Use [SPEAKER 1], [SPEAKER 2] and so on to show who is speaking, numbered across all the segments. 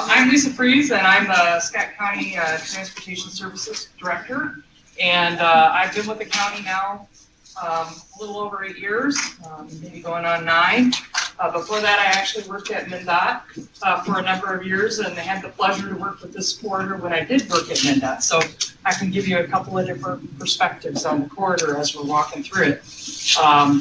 [SPEAKER 1] I'm Lisa Freese, and I'm the Scott County Transportation Services Director. And I've been with the county now a little over 8 years, maybe going on 9. Before that, I actually worked at MnDOT for a number of years, and I had the pleasure to work with this corridor when I did work at MnDOT. So I can give you a couple of different perspectives on the corridor as we're walking through it. So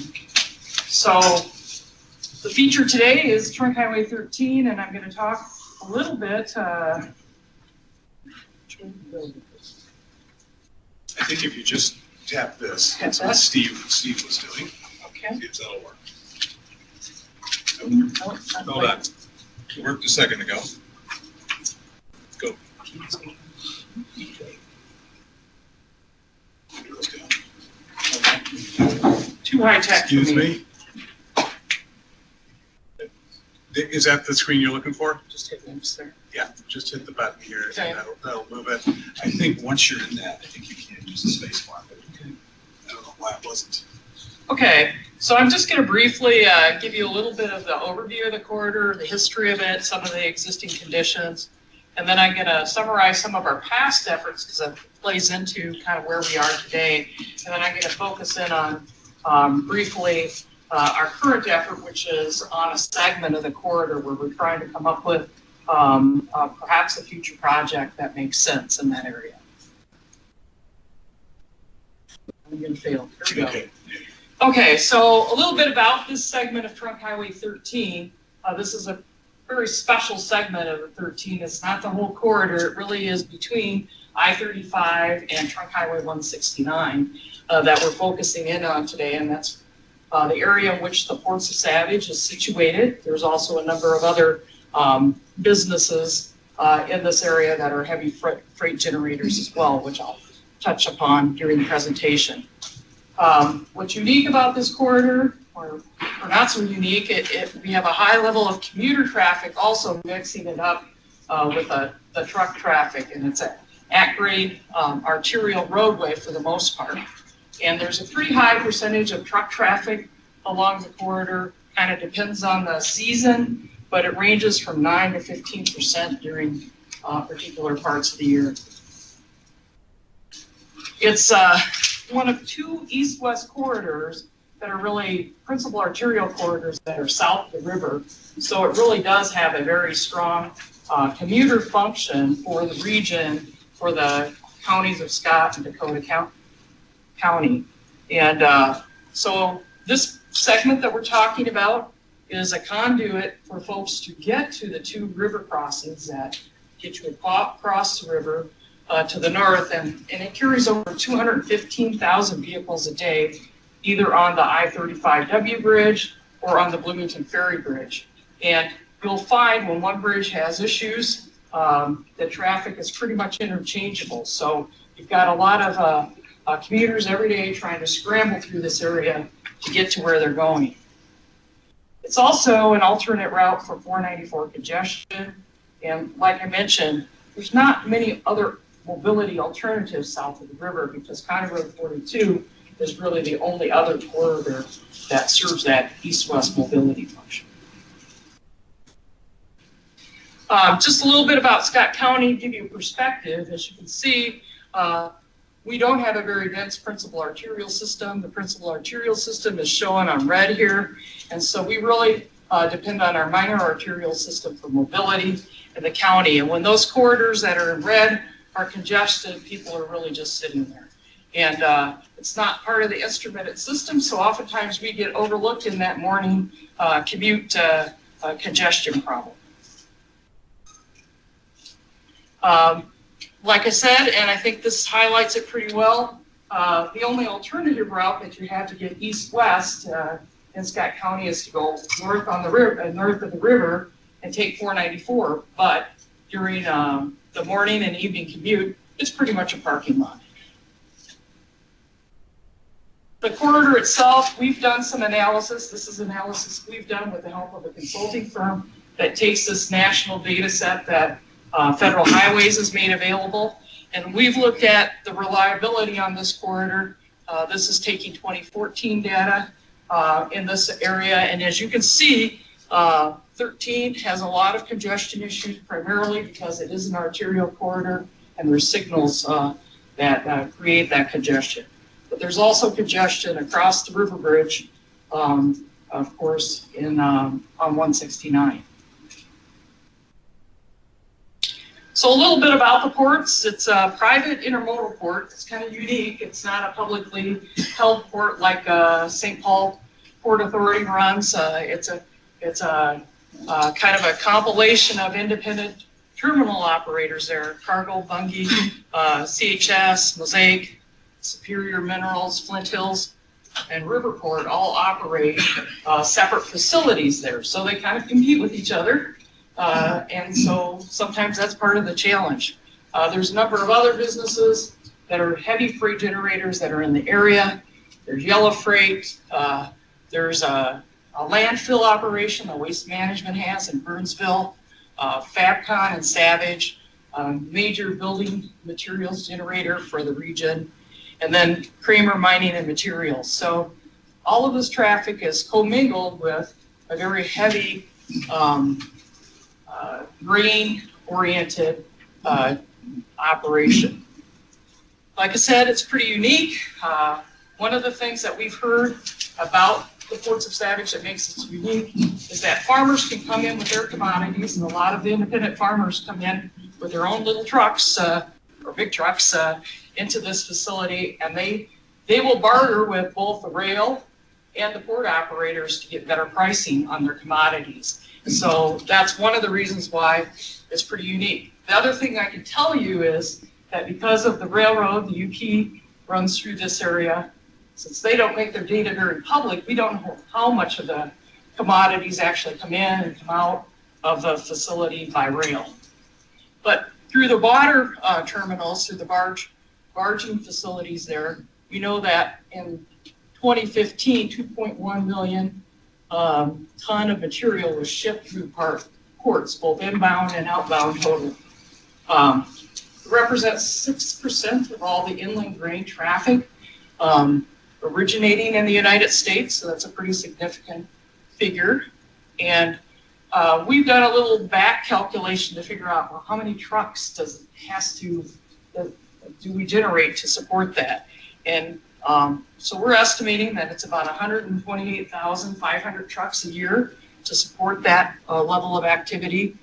[SPEAKER 1] the feature today is Trunk Highway 13, and I'm going to talk a little bit.
[SPEAKER 2] I think if you just tap this, that's what Steve was doing.
[SPEAKER 1] Okay.
[SPEAKER 2] See if that'll work. Hold on. It worked a second ago. Go.
[SPEAKER 1] Too high tech.
[SPEAKER 2] Excuse me. Is that the screen you're looking for?
[SPEAKER 1] Just hit links there.
[SPEAKER 2] Yeah, just hit the button here,
[SPEAKER 1] Okay.
[SPEAKER 2] and that'll move it. I think once you're in that, I think you can't use the space bar, but you can. I don't know why it wasn't.
[SPEAKER 1] Okay, so I'm just going to briefly give you a little bit of the overview of the corridor, the history of it, some of the existing conditions, and then I'm going to summarize some of our past efforts because it plays into kind of where we are today, and then I'm going to focus in on briefly our current effort, which is on a segment of the corridor where we're trying to come up with perhaps a future project that makes sense in that area. I'm going to fail. Here we go.
[SPEAKER 2] Okay.
[SPEAKER 1] Okay, so a little bit about this segment of Trunk Highway 13. This is a very special segment of the 13. It's not the whole corridor. It really is between I-35 and Trunk Highway 169 that we're focusing in on today, and that's the area in which the Ports of Savage is situated. There's also a number of other businesses in this area that are heavy freight generators as well, which I'll touch upon during the presentation. What's unique about this corridor, or not so unique, we have a high level of commuter traffic also mixing it up with the truck traffic, and it's an at-grade arterial roadway for the most part. And there's a pretty high percentage of truck traffic along the corridor. Kind of depends on the season, but it ranges from 9 to 15% during particular parts of the year. It's one of 2 east-west corridors that are really principal arterial corridors that are south of the river. So it really does have a very strong commuter function for the region, for the counties of Scott and Dakota County. And so this segment that we're talking about is a conduit for folks to get to the 2 river crossings that get you across the river to the north, and it carries over 215,000 vehicles a day, either on the I-35W bridge or on the Bloomington Ferry Bridge. And you'll find when one bridge has issues, the traffic is pretty much interchangeable. So you've got a lot of commuters every day trying to scramble through this area to get to where they're going. It's also an alternate route for 494 congestion. And like I mentioned, there's not many other mobility alternatives south of the river because County Road 42 is really the only other corridor that serves that east-west mobility function. Just a little bit about Scott County, give you a perspective. As you can see, we don't have a very dense principal arterial system. The principal arterial system is shown on red here, and so we really depend on our minor arterial system for mobility in the county. And when those corridors that are in red are congested, people are really just sitting there. And it's not part of the instrumented system, so oftentimes we get overlooked in that morning commute congestion problem. Like I said, and I think this highlights it pretty well, the only alternative route that you have to get east-west in Scott County is to go north on the river, north of the river, and take 494. But during the morning and evening commute, it's pretty much a parking lot. The corridor itself, we've done some analysis. This is analysis we've done with the help of a consulting firm that takes this national data set that Federal Highways has made available. And we've looked at the reliability on this corridor. This is taking 2014 data in this area. And as you can see, 13 has a lot of congestion issues, primarily because it is an arterial corridor and there's signals that create that congestion. But there's also congestion across the river bridge, of course, on 169. So a little bit about the ports. It's a private intermodal port. It's kind of unique. It's not a publicly held port like St. Paul Port Authority runs. It's a kind of a compilation of independent terminal operators there. Cargo, Bunge, CHS, Mosaic, Superior Minerals, Flint Hills, and Riverport all operate separate facilities there. So they kind of compete with each other. And so sometimes that's part of the challenge. There's a number of other businesses that are heavy freight generators that are in the area. There's Yellow Freight. There's a landfill operation that Waste Management has in Burnsville. Fabcon and Savage, major building materials generator for the region. And then Kramer Mining and Materials. So all of this traffic is commingled with a very heavy grain-oriented operation. Like I said, it's pretty unique. One of the things that we've heard about the ports of Savage that makes it unique is that farmers can come in with their commodities, and a lot of the independent farmers come in with their own little trucks or big trucks into this facility, and they will barter with both the rail and the port operators to get better pricing on their commodities. So that's one of the reasons why it's pretty unique. The other thing I can tell you is that because of the railroad, the UP runs through this area, since they don't make their data very public, we don't know how much of the commodities actually come in and come out of the facility by rail. But through the water terminals, through the barging facilities there, we know that in 2015, 2.1 million ton of material was shipped through ports, both inbound and outbound total. It represents 6% of all the inland grain traffic originating in the United States, so that's a pretty significant figure. And we've done a little back calculation to figure out, well, how many trucks do we generate to support that? And so we're estimating that it's about 128,500 trucks a year to support that level of activity.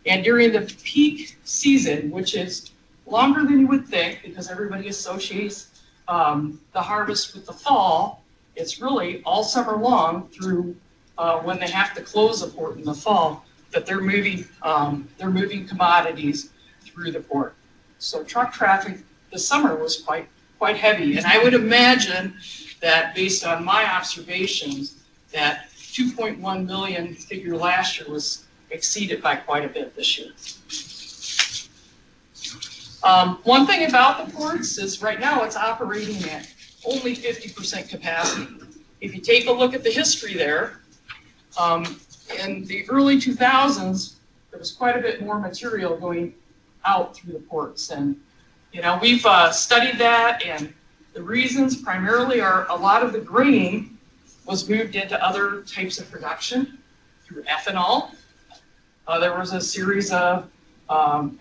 [SPEAKER 1] And during the peak season, which is longer than you would think because everybody associates the harvest with the fall, it's really all summer long through when they have to close a port in the fall that they're moving commodities through the port. So truck traffic this summer was quite heavy, and I would imagine that based on my observations that 2.1 million figure last year was exceeded by quite a bit this year. One thing about the ports is right now it's operating at only 50% capacity. If you take a look at the history there, in the early 2000s, there was quite a bit more material going out through the ports. And, you know, we've studied that, and the reasons primarily are a lot of the grain was moved into other types of production through ethanol. There was a series of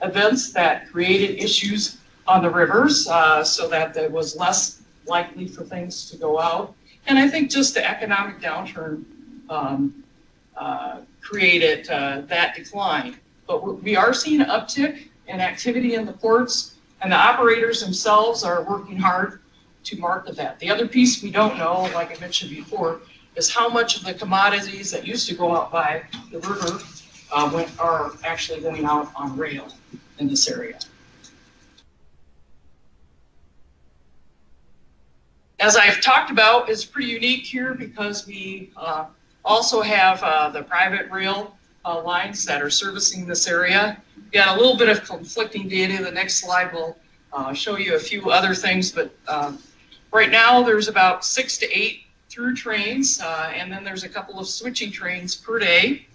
[SPEAKER 1] events that created issues on the rivers so that there was less likely for things to go out. And I think just the economic downturn created that decline. But we are seeing an uptick in activity in the ports, and the operators themselves are working hard to market that. The other piece we don't know, like I mentioned before, is how much of the commodities that used to go out by the river are actually going out on rail in this area. As I've talked about, it's pretty unique here because we also have the private rail lines that are servicing this area. We've got a little bit of conflicting data. The next slide will show you a few other things, but right now there's about 6 to 8 through trains, and then there's a couple of switching trains per day.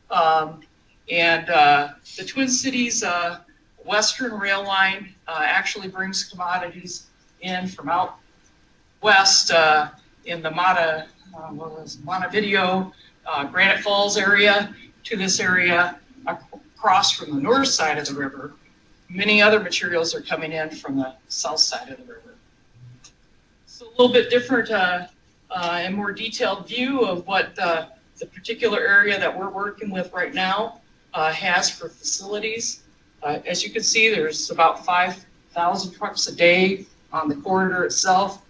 [SPEAKER 1] The Twin Cities Western Rail Line actually brings commodities in from out west in the Montevideo, Granite Falls area to this area across from the north side of the river. Many other materials are coming in from the south side of the river. So a little bit different and more detailed view of what the particular area that we're working with right now has for facilities. As you can see, there's about 5,000 trucks a day on the corridor itself,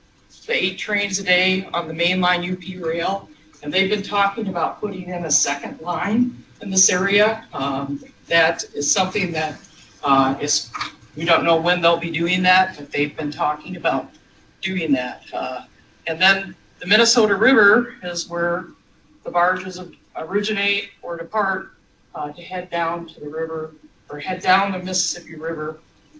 [SPEAKER 1] the 8 trains a day on the mainline UP rail, and they've been talking about putting in a second line in this area. That is something that we don't know when they'll be doing that, but they've been talking about doing that. And then the Minnesota River is where the barges originate or depart to head down to the river or head down the Mississippi River.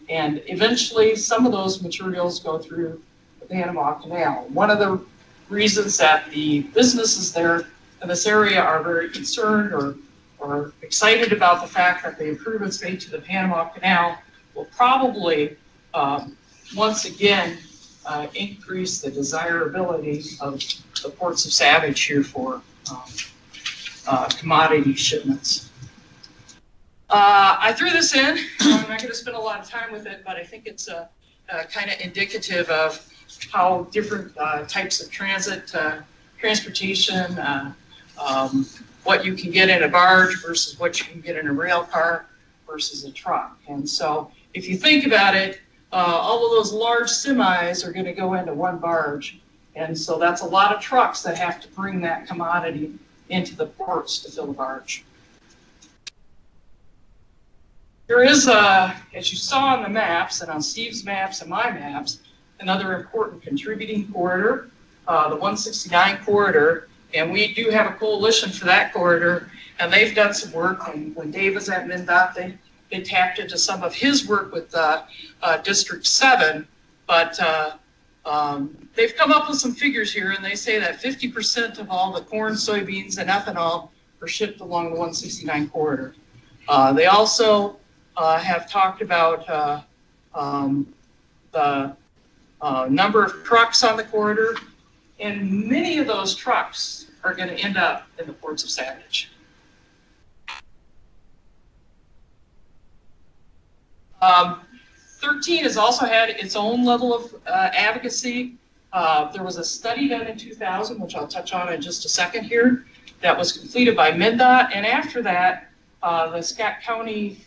[SPEAKER 1] And eventually some of those materials go through the Panama Canal. One of the reasons that the businesses there in this area are very concerned or excited about the fact that the improvements made to the Panama Canal will probably once again increase the desirability of the ports of Savage here for commodity shipments. I threw this in. I'm not going to spend a lot of time with it, but I think it's kind of indicative of how different types of transportation, what you can get in a barge versus what you can get in a rail car versus a truck. And so if you think about it, all of those large semis are going to go into one barge. And so that's a lot of trucks that have to bring that commodity into the ports to fill the barge. There is, as you saw on the maps and on Steve's maps and my maps, another important contributing corridor, the 169 corridor. And we do have a coalition for that corridor, and they've done some work. And when Dave was at MnDOT, they tapped into some of his work with District 7, but they've come up with some figures here, and they say that 50% of all the corn, soybeans, and ethanol are shipped along the 169 corridor. They also have talked about the number of trucks on the corridor, and many of those trucks are going to end up in the ports of Savage. 13 has also had its own level of advocacy. There was a study done in 2000, which I'll touch on in just a second here, that was completed by MnDOT, and after that, the Scott County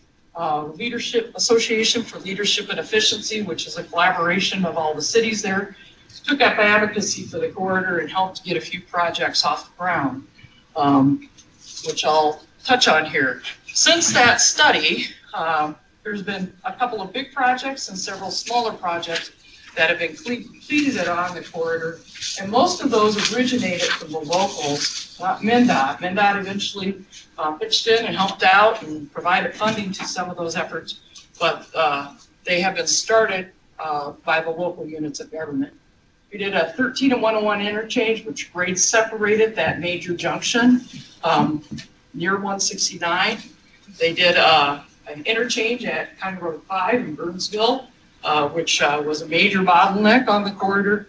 [SPEAKER 1] Leadership Association for Leadership and Efficiency, which is a collaboration of all the cities there, took up advocacy for the corridor and helped get a few projects off the ground, which I'll touch on here. Since that study, there's been a couple of big projects and several smaller projects that have been completed on the corridor, and most of those originated from the locals, not MnDOT. MnDOT eventually pitched in and helped out and provided funding to some of those efforts, but they have been started by the local units of government. We did a 13 and 101 interchange, which grade separated that major junction near 169. They did an interchange at County Road 5 in Burnsville, which was a major bottleneck on the corridor.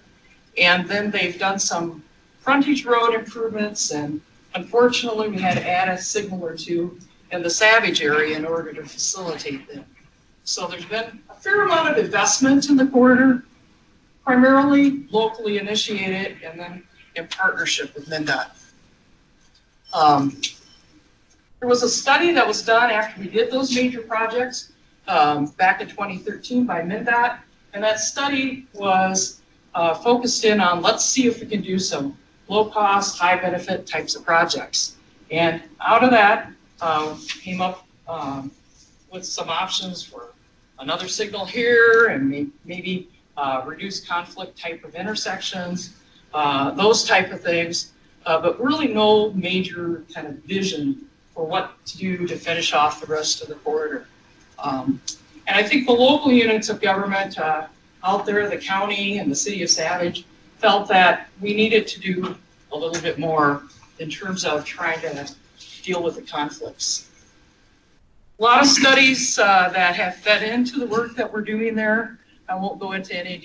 [SPEAKER 1] And then they've done some frontage road improvements, and unfortunately we had to add a signal or two in the Savage area in order to facilitate them. So there's been a fair amount of investment in the corridor, primarily locally initiated and then in partnership with MnDOT. There was a study that was done after we did those major projects back in 2013 by MnDOT, and that study was focused in on, let's see if we can do some low-cost, high-benefit types of projects. And out of that came up with some options for another signal here and maybe reduce conflict type of intersections, those type of things, but really no major kind of vision for what to do to finish off the rest of the corridor. And I think the local units of government out there, the county and the city of Savage, felt that we needed to do a little bit more in terms of trying to deal with the conflicts. A lot of studies that have fed into the work that we're doing there. I won't go into any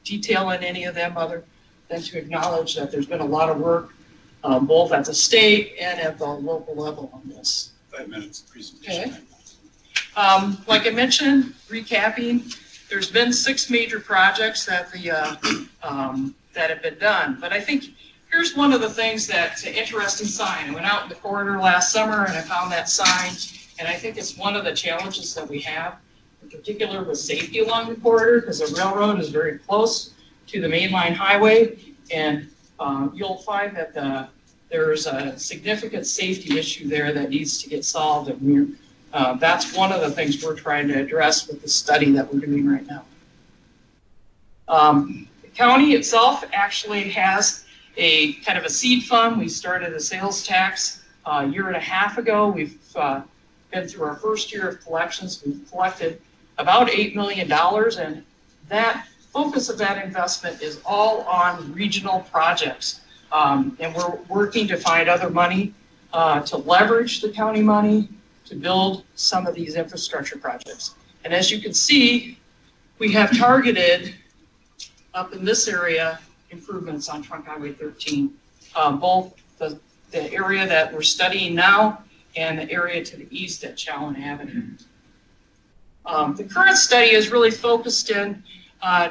[SPEAKER 1] detail in any of them other than to acknowledge that there's been a lot of work both at the state and at the local level on this.
[SPEAKER 2] 5 minutes presentation.
[SPEAKER 1] Okay. Like I mentioned, recapping, there's been 6 major projects that that have been done. But I think here's one of the things that's an interesting sign. I went out in the corridor last summer and I found that sign, and I think it's one of the challenges that we have, in particular with safety along the corridor, because the railroad is very close to the mainline highway, and you'll find that there's a significant safety issue there that needs to get solved, and that's one of the things we're trying to address with the study that we're doing right now. The county itself actually has a kind of a seed fund. We started a sales tax a year and a half ago. We've been through our first year of collections. We've collected about $8 million, and that focus of that investment is all on regional projects. And we're working to find other money to leverage the county money to build some of these infrastructure projects. And as you can see, we have targeted up in this area improvements on Trunk Highway 13, both the area that we're studying now and the area to the east at Dakota Avenue. The current study is really focused in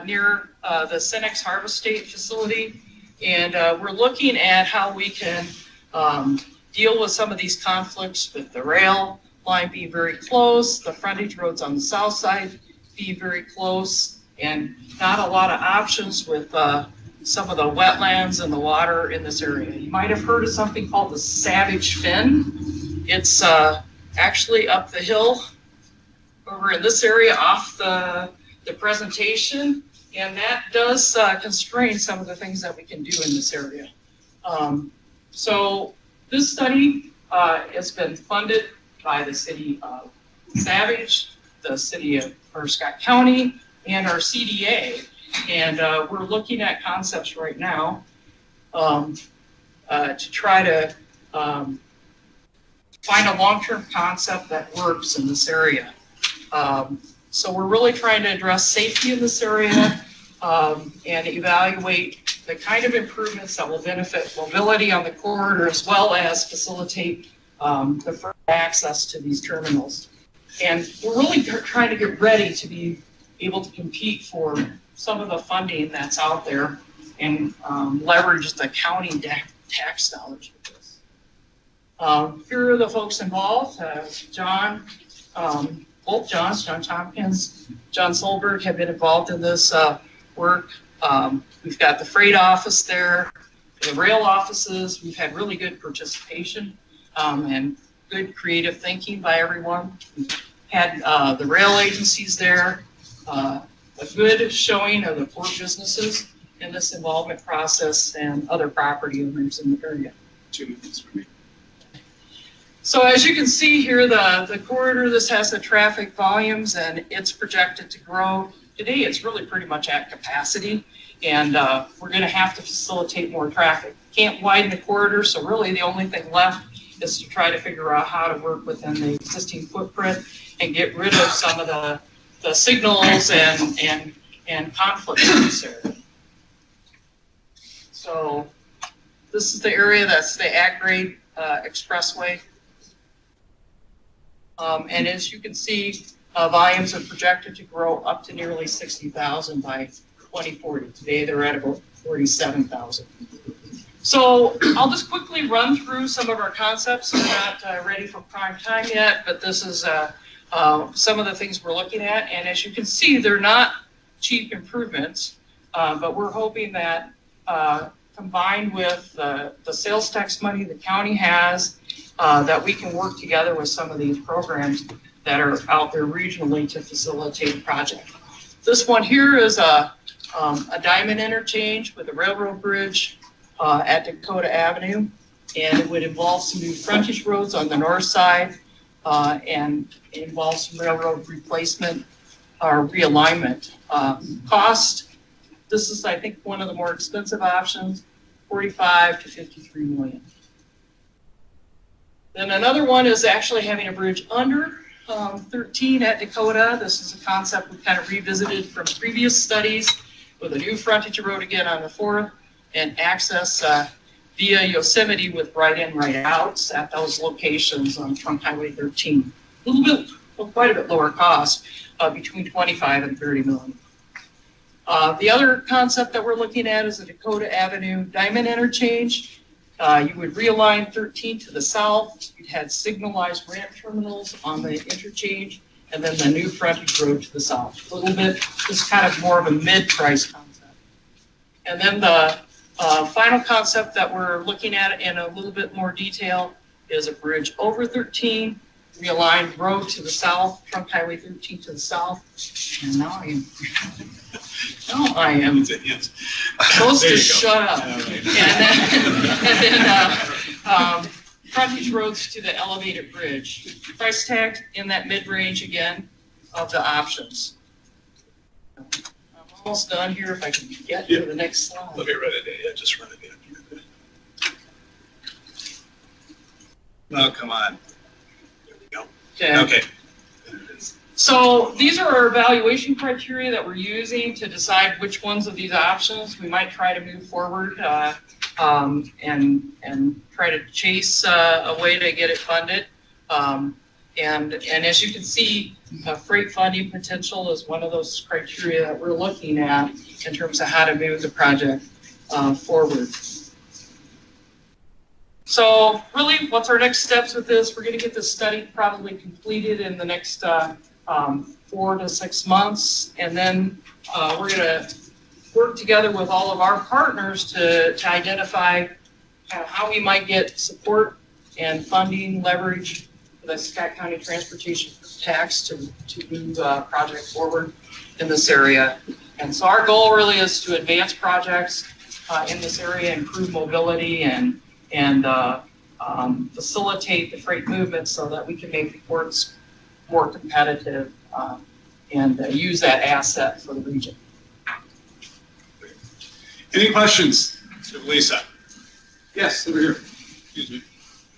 [SPEAKER 1] near the Cenex Harvest State facility, and we're looking at how we can deal with some of these conflicts with the rail line being very close, the frontage roads on the south side being very close, and not a lot of options with some of the wetlands and the water in this area. You might have heard of something called the Savage Fin. It's actually up the hill over in this area off the presentation, and that does constrain some of the things that we can do in this area. So this study has been funded by the city of Savage, the city of Scott County, and our CDA. And we're looking at concepts right now to try to find a long-term concept that works in this area. So we're really trying to address safety in this area and evaluate the kind of improvements that will benefit mobility on the corridor, as well as facilitate the further access to these terminals. And we're really trying to get ready to be able to compete for some of the funding that's out there and leverage the county tax dollars for this. Here are the folks involved. John, both Johns, John Tompkins, John Solberg, have been involved in this work. We've got the freight office there, the rail offices. We've had really good participation and good creative thinking by everyone. We've had the rail agencies there, a good showing of the port businesses in this involvement process and other property owners in the area.
[SPEAKER 2] 2 minutes for me.
[SPEAKER 1] So as you can see here, the corridor, this has the traffic volumes, and it's projected to grow. Today, it's really pretty much at capacity, and we're going to have to facilitate more traffic. Can't widen the corridor, so really the only thing left is to try to figure out how to work within the existing footprint and get rid of some of the signals and conflicts in this area. So this is the area that's the ag-grade expressway. And as you can see, volumes are projected to grow up to nearly 60,000 by 2040. Today, they're at about 47,000. So I'll just quickly run through some of our concepts. We're not ready for prime time yet, but this is some of the things we're looking at. And as you can see, they're not cheap improvements, but we're hoping that combined with the sales tax money the county has, that we can work together with some of these programs that are out there regionally to facilitate the project. This one here is a diamond interchange with a railroad bridge at Dakota Avenue, and it would involve some new frontage roads on the north side and involve some railroad replacement or realignment. Cost, this is, I think, one of the more expensive options, 45 to 53 million. Then another one is actually having a bridge under 13 at Dakota. This is a concept we kind of revisited from previous studies with a new frontage road again on the 4th and access via Yosemite with right-in, right-outs at those locations on Trunk Highway 13. A little bit, well, quite a bit lower cost, between 25 and 30 million. The other concept that we're looking at is the Dakota Avenue Diamond Interchange. You would realign 13 to the south. You'd had signalized ramp terminals on the interchange, and then the new frontage road to the south. A little bit, just kind of more of a mid-price concept. And then the final concept that we're looking at in a little bit more detail is a bridge over 13, realigned road to the south, Trunk Highway 13 to the south. And now I am supposed to shut up. And then frontage roads to the elevated bridge. Price tag in that mid-range again of the options. I'm almost done here if I can get to the next slide.
[SPEAKER 2] Let me run it in. Yeah, just run it in. Oh, come on. There we go. Okay.
[SPEAKER 1] So these are our evaluation criteria that we're using to decide which ones of these options we might try to move forward and try to chase a way to get it funded. And as you can see, freight funding potential is one of those criteria that we're looking at in terms of how to move the project forward. So really, what's our next steps with this? We're going to get this study probably completed in the next 4 to 6 months, and then we're going to work together with all of our partners to identify how we might get support and funding leverage for the Scott County Transportation Tax to move the project forward in this area. And so our goal really is to advance projects in this area, improve mobility, and facilitate the freight movement so that we can make the ports more competitive and use that asset for the region.
[SPEAKER 2] Any questions? Lisa? Yes, over here.
[SPEAKER 3] Excuse me.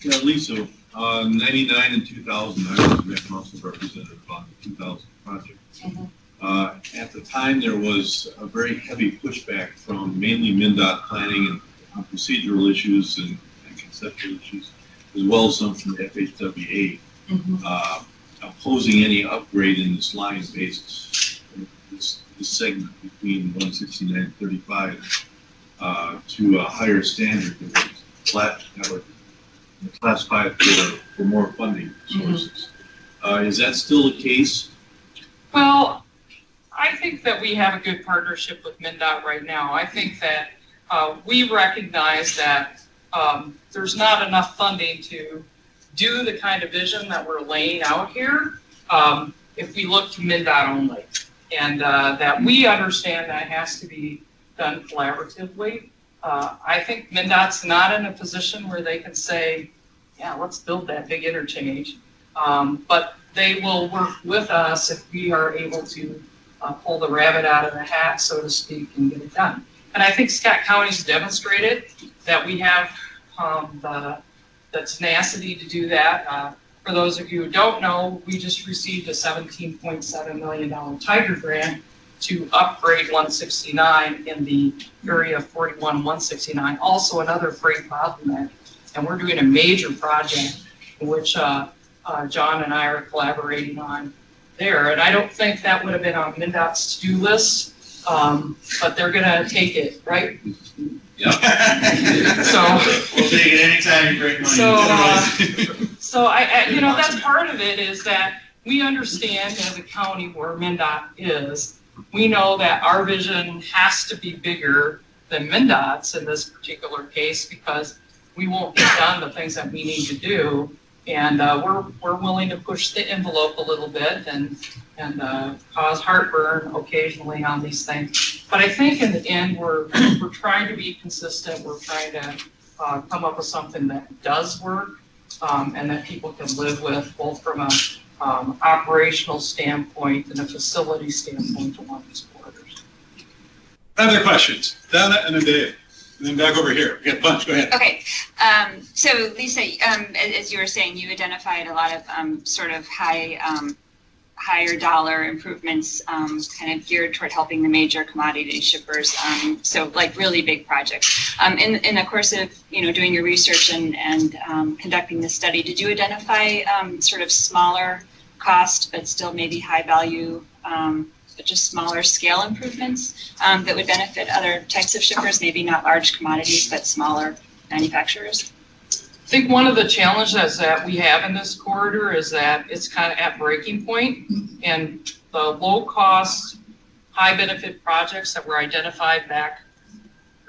[SPEAKER 3] Yeah, Lisa, 99 and 2000, I was Met Council representative on the 2000 project.
[SPEAKER 1] Mm-hmm.
[SPEAKER 3] At the time, there was a very heavy pushback from mainly MnDOT planning and procedural issues and conceptual issues, as well as some from the FHWA, opposing any upgrade in this line basis, this segment between 169 and 35 to a higher standard that would classify it for more funding sources. Is that still the case?
[SPEAKER 1] Well, I think that we have a good partnership with MnDOT right now. I think that we recognize that there's not enough funding to do the kind of vision that we're laying out here if we look to MnDOT only. And that we understand that has to be done collaboratively. I think MnDOT's not in a position where they can say, yeah, let's build that big interchange. But they will work with us if we are able to pull the rabbit out of the hat, so to speak, and get it done. And I think Scott County's demonstrated that we have the tenacity to do that. For those of you who don't know, we just received a $17.7 million Tiger grant to upgrade 169 in the area of 41-169, also another freight bottleneck. And we're doing a major project in which John and I are collaborating on there. And I don't think that would have been on MnDOT's to-do list, but they're gonna take it, right?
[SPEAKER 3] Yeah.
[SPEAKER 1] So
[SPEAKER 4] we'll take it anytime you bring money.
[SPEAKER 1] So I you know, that's part of it, is that we understand as a county where MnDOT is. We know that our vision has to be bigger than MnDOT's in this particular case, because we won't get done the things that we need to do. And we're willing to push the envelope a little bit and cause heartburn occasionally on these things. But I think in the end, we're trying to be consistent. We're trying to come up with something that does work and that people can live with, both from a operational standpoint and a facility standpoint along these corridors.
[SPEAKER 2] Other questions? Donna and then Dave. And then back over here. We got a bunch. Go ahead.
[SPEAKER 5] Okay. So Lisa, as you were saying, you identified a lot of sort of high higher dollar improvements kind of geared toward helping the major commodity shippers. So like really big projects. In the course of doing your research and conducting this study, did you identify sort of smaller cost but still maybe high value, but just smaller scale improvements that would benefit other types of shippers, maybe not large commodities but smaller manufacturers?
[SPEAKER 1] I think one of the challenges that we have in this corridor is that it's kind of at breaking point, and the low cost, high benefit projects that were identified back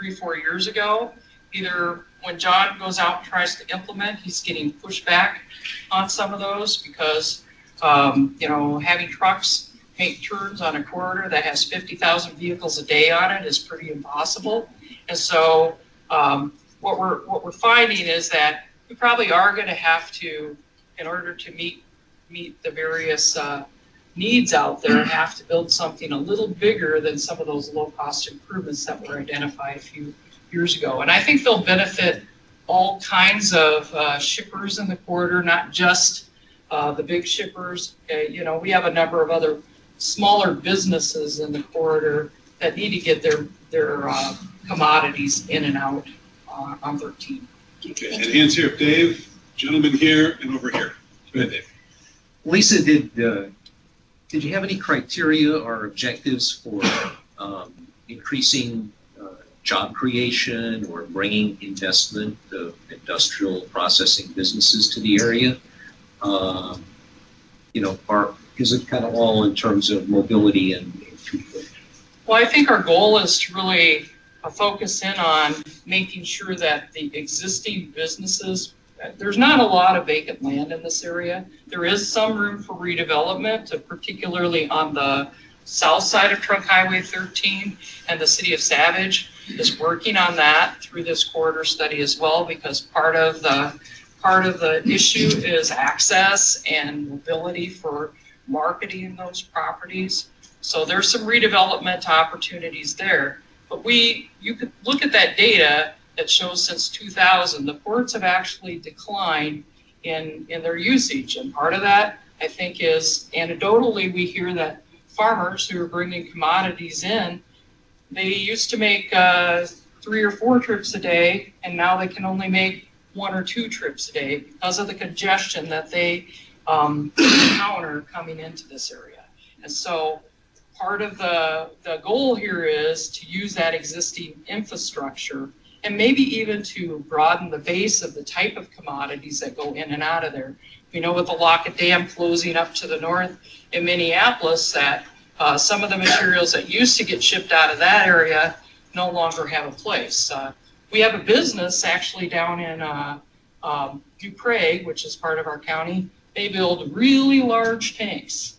[SPEAKER 1] 3-4 years ago, either when John goes out and tries to implement, he's getting pushed back on some of those because, having trucks make turns on a corridor that has 50,000 vehicles a day on it is pretty impossible. And so what we're finding is that we probably are going to have to, in order to meet the various needs out there, have to build something a little bigger than some of those low-cost improvements that were identified a few years ago. And I think they'll benefit all kinds of shippers in the corridor, not just the big shippers. We have a number of other smaller businesses in the corridor that need to get their commodities in and out on 13.
[SPEAKER 2] Okay, and hands here, Dave, gentleman here, and over here. Go ahead, Dave.
[SPEAKER 6] Lisa, did you have any criteria or objectives for increasing job creation or bringing investment of industrial processing businesses to the area? Or is it kind of all in terms of mobility and throughput?
[SPEAKER 1] Well, I think our goal is to really focus in on making sure that the existing businesses, there's not a lot of vacant land in this area. There is some room for redevelopment, particularly on the south side of Trunk Highway 13, and the city of Savage is working on that through this corridor study as well, because part of the issue is access and mobility for marketing those properties. So there's some redevelopment opportunities there. But you could look at that data that shows since 2000, the ports have actually declined in their usage. And part of that, I think, is anecdotally, we hear that farmers who are bringing commodities in, they used to make 3 or 4 trips a day, and now they can only make 1 or 2 trips a day because of the congestion that they encounter coming into this area. And so part of the goal here is to use that existing infrastructure and maybe even to broaden the base of the type of commodities that go in and out of there. We know with the Lockett Dam closing up to the north in Minneapolis that some of the materials that used to get shipped out of that area no longer have a place. We have a business actually down in Dupre, which is part of our county. They build really large tanks,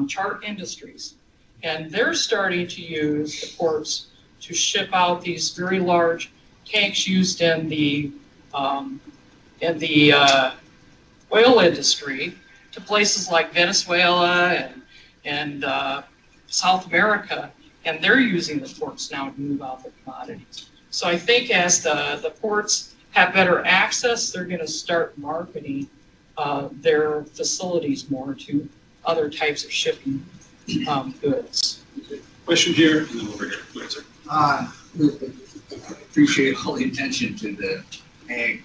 [SPEAKER 1] Chart Industries. And they're starting to use the ports to ship out these very large tanks used in the oil industry to places like Venezuela and South America, and they're using the ports now to move out the commodities. So I think as the ports have better access, they're going to start marketing their facilities more to other types of shipping goods.
[SPEAKER 2] Question here, and then over here. Go ahead, sir.
[SPEAKER 7] Appreciate all the attention to the ag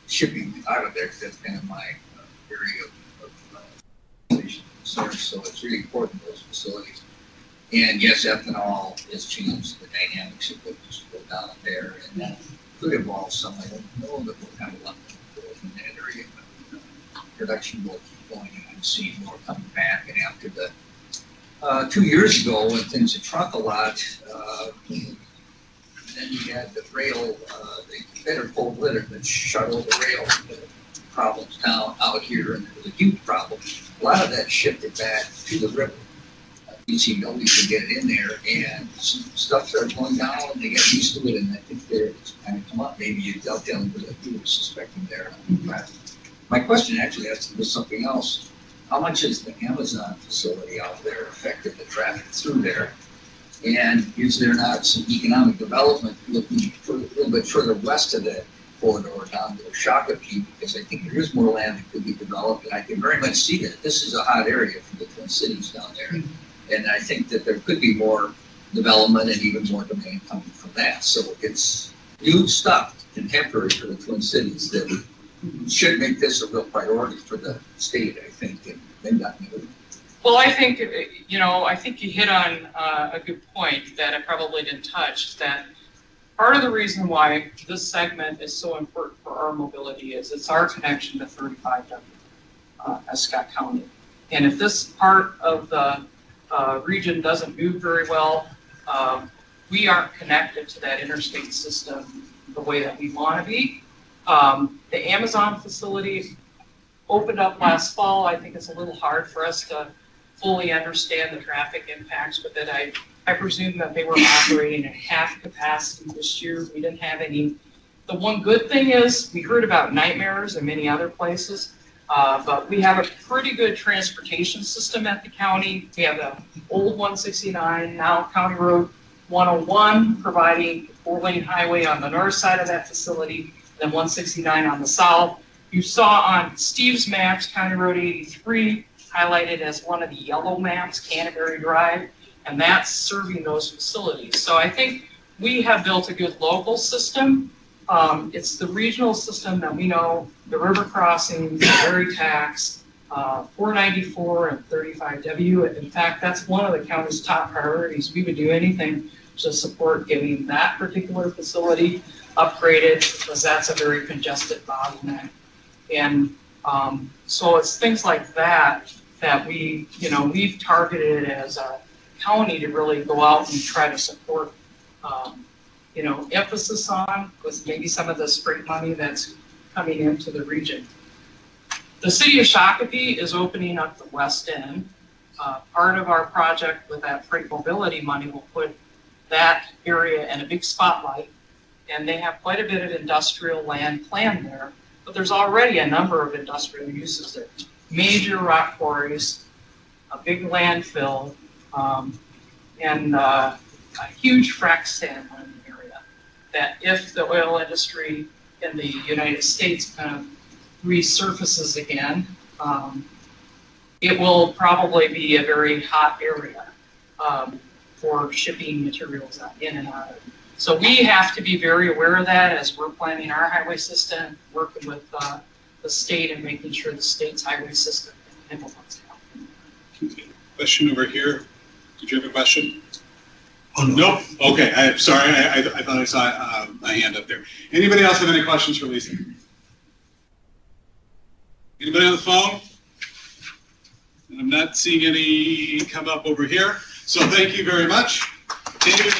[SPEAKER 7] shipping out of there, because that's kind of my area of concern. So it's really important, those facilities. And yes, ethanol has changed the dynamics of what used to go down there, and that could involve some, I don't know, that we're kind of lucky in that area, but production will keep going, and I'm seeing more coming back. And after the 2 years ago, when things had shrunk a lot, then you had the rail, the better cold weather that shuttled the rail problems down out here, and it was a huge problem. A lot of that shifted back to the river. BCW could get it in there, and stuff started going down, and they got used to it, and I think it's kind of come up. Maybe you dovetailing with what you were suspecting there. My question actually has to do with something else. How much has the Amazon facility out there affected the traffic through there? And is there not some economic development looking a little bit further west of the corridor down to Shakopee, because I think there is more land that could be developed, and I can very much see that. This is a hot area for the Twin Cities down there. And I think that there could be more development and even more demand coming from that. So it's huge stuff contemporary for the Twin Cities that should make this a real priority for the state, I think, and MnDOT.
[SPEAKER 1] Well, I think, I think you hit on a good point that I probably didn't touch, that part of the reason why this segment is so important for our mobility is it's our connection to 35W, Scott County. And if this part of the region doesn't move very well, we aren't connected to that interstate system the way that we want to be. The Amazon facility opened up last fall. I think it's a little hard for us to fully understand the traffic impacts with it. I presume that they were operating at half capacity this year. We didn't have any. The one good thing is we heard about nightmares in many other places, but we have a pretty good transportation system at the county. We have the old 169, now County Road 101, providing 4-lane highway on the north side of that facility, then 169 on the south. You saw on Steve's maps, County Road 83 highlighted as one of the yellow maps, Canterbury Drive, and that's serving those facilities. So I think we have built a good local system. It's the regional system that we know, the river crossings, the Berry Tax, 494 and 35W. In fact, that's one of the county's top priorities. We would do anything to support getting that particular facility upgraded, because that's a very congested bottleneck. And so it's things like that that we've targeted as a county to really go out and try to support, emphasis on with maybe some of the spring money that's coming into the region. The city of Shakopee is opening up the west end. Part of our project with that freight mobility money will put that area in a big spotlight, and they have quite a bit of industrial land planned there, but there's already a number of industrial uses there. Major rock quarries, a big landfill, and a huge frac sand in the area, that if the oil industry in the United States kind of resurfaces again, it will probably be a very hot area for shipping materials in and out of it. So we have to be very aware of that as we're planning our highway system, working with the state and making sure the state's highway system can handle what's happening.
[SPEAKER 2] Okay. Question over here. Did you have a question? Oh, nope. Okay, I'm sorry. I thought I saw a hand up there. Anybody else have any questions for Lisa? Anybody on the phone? And I'm not seeing any come up over here. So thank you very much. David.